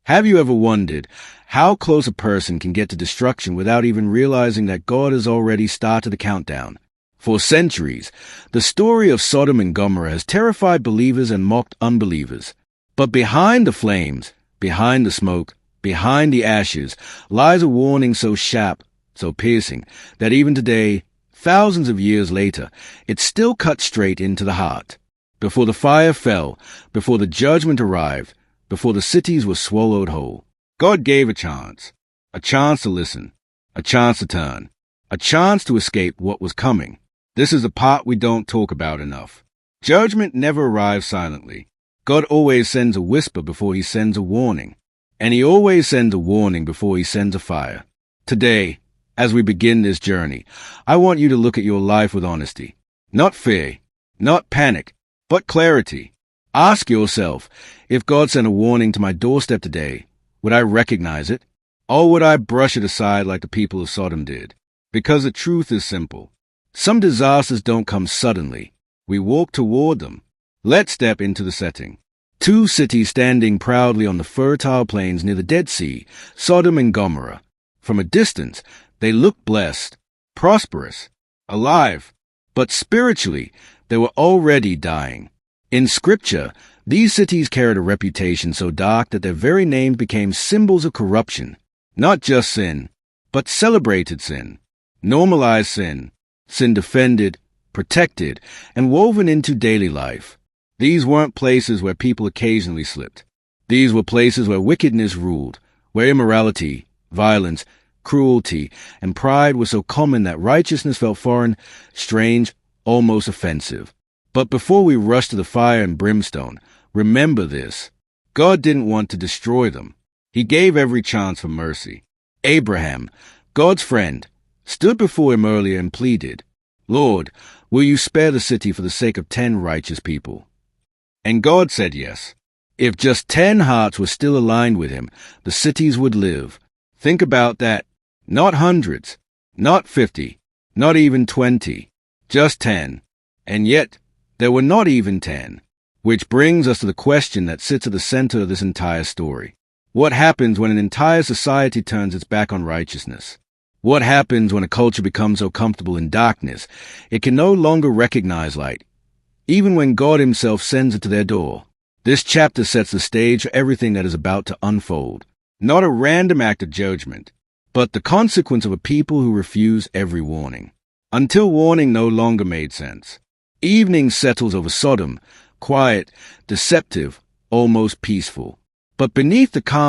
Have you ever wondered how close a person can get to destruction without even realizing that God has already started the countdown? For centuries, the story of Sodom and Gomorrah has terrified believers and mocked unbelievers. But behind the flames, behind the smoke, behind the ashes, lies a warning so sharp, so piercing, that even today, thousands of years later, it still cuts straight into the heart. Before the fire fell, before the judgment arrived, before the cities were swallowed whole, God gave a chance to listen, a chance to turn, a chance to escape what was coming. This is the part we don't talk about enough. Judgment never arrives silently. God always sends a whisper before he sends a warning, and he always sends a warning before he sends a fire. Today, as we begin this journey, I want you to look at your life with honesty. Not fear, not panic, but clarity. Ask yourself, if God sent a warning to my doorstep today, would I recognize it? Or would I brush it aside like the people of Sodom did? Because the truth is simple. Some disasters don't come suddenly. We walk toward them. Let's step into the setting. Two cities standing proudly on the fertile plains near the Dead Sea, Sodom and Gomorrah. From a distance, they looked blessed, prosperous, alive. But spiritually, they were already dying. In Scripture, these cities carried a reputation so dark that their very names became symbols of corruption. Not just sin, but celebrated sin, normalized sin, sin defended, protected, and woven into daily life. These weren't places where people occasionally slipped. These were places where wickedness ruled, where immorality, violence, cruelty, and pride were so common that righteousness felt foreign, strange, almost offensive. But before we rush to the fire and brimstone, remember this. God didn't want to destroy them. He gave every chance for mercy. Abraham, God's friend, stood before him earlier and pleaded, "Lord, will you spare the city for the sake of 10 righteous people?" And God said yes. If just 10 hearts were still aligned with him, the cities would live. Think about that. Not hundreds, not 50, not even 20, just 10. And yet, there were not even 10. Which brings us to the question that sits at the center of this entire story. What happens when an entire society turns its back on righteousness? What happens when a culture becomes so comfortable in darkness it can no longer recognize light, even when God himself sends it to their door? This chapter sets the stage for everything that is about to unfold. Not a random act of judgment, but the consequence of a people who refuse every warning. Until warning no longer made sense. Evening settles over Sodom, quiet, deceptive, almost peaceful. But beneath the calm